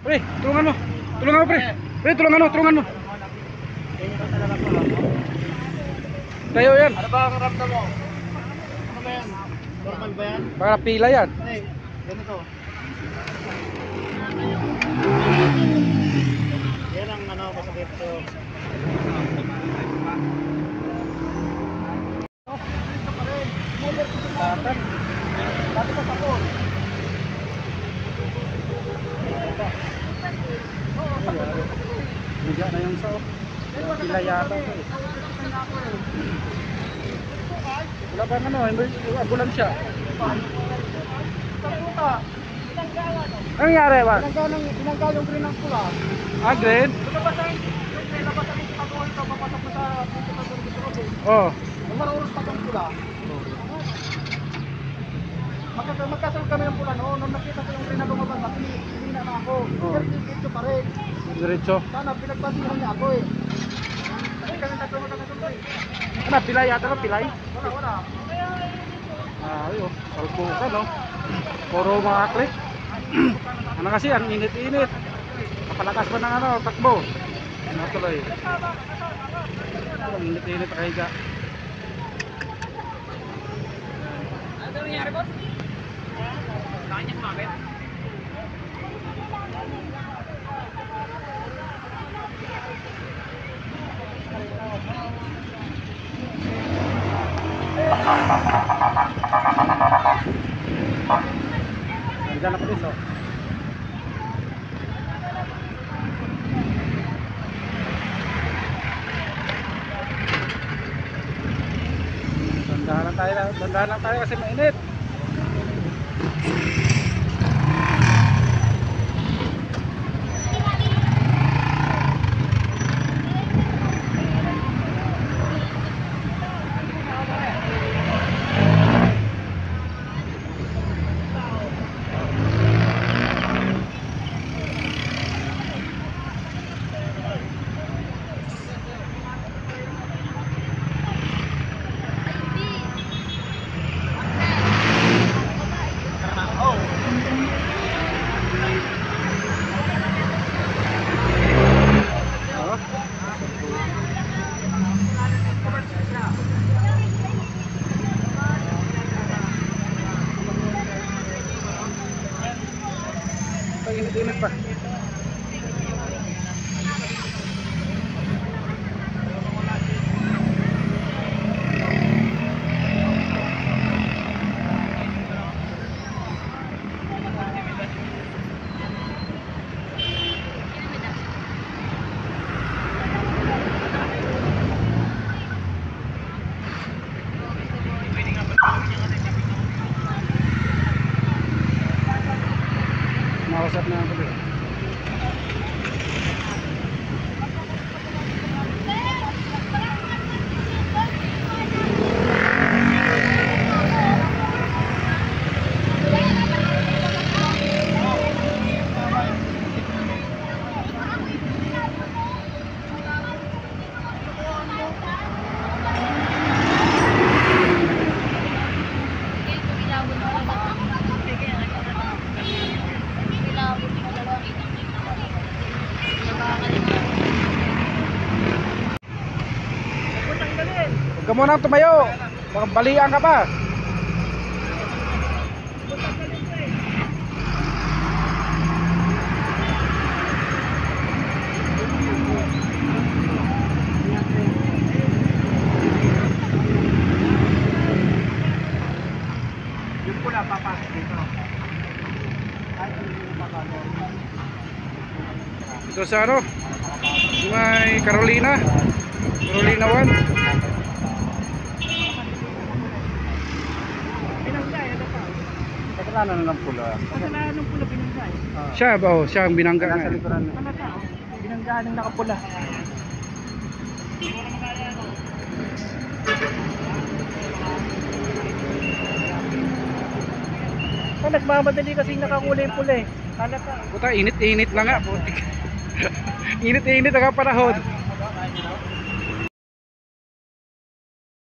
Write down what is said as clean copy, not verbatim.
Pre, tulungan mo. Tulungan mo, pre. Pre, tulungan mo. Tayo yan. Ano ba ang ramdam mo? Ano ba yan? Normal ba yan? Baka pila yan. Hey, ganito. Yan ang ano, masakit sa'yo. Dati pa sa phone. Biga na yung sao. Pila yata. Wala bang ano, ambulansya. Ano nangyari ba? Binangga yung green ng pula. Ah, green? Labasan yung pagkakawin ka, papasok mo sa Oo. Umaruros pa kang pula. Magkasunod kami ng pula noon. Nung nakita ko yung green na lumabas, hindi na ako. Pero dito pa rin. Diretso. Sana pinagpasihan niya ako eh. Kasi kami nagkasunod na nagkasunod. Ano, pilay yata ka, pilay? Wala. Ah, ayun. Salpukan, no? Puro mga klik. Ano kasi, ang init-init. Kapalakas pa ng ano, takbo. Ano tuloy? Ang init-init kahiga. Ano nangyari, boss? Saan niya kumapit? Nandiyan na pulis, oh. Dandahan lang tayo kasi mainit. Init-init pa. Mausap na ako dito. Huwag ka muna tumayo. Baka balian ka pa. Yung pula papasok dito. Ito sa ano? May Carolina 1. Kasalanan ng pula. Kasalanan ng pula binangga eh. Siya ba? Oh, siya ang binangga Nasa nga. likuran na. Binangga ng nakapula. Nagmamadali kasi nakakulay pula eh. Kala ka. Puta, init-init lang nga. Putik. Init-init ang panahon.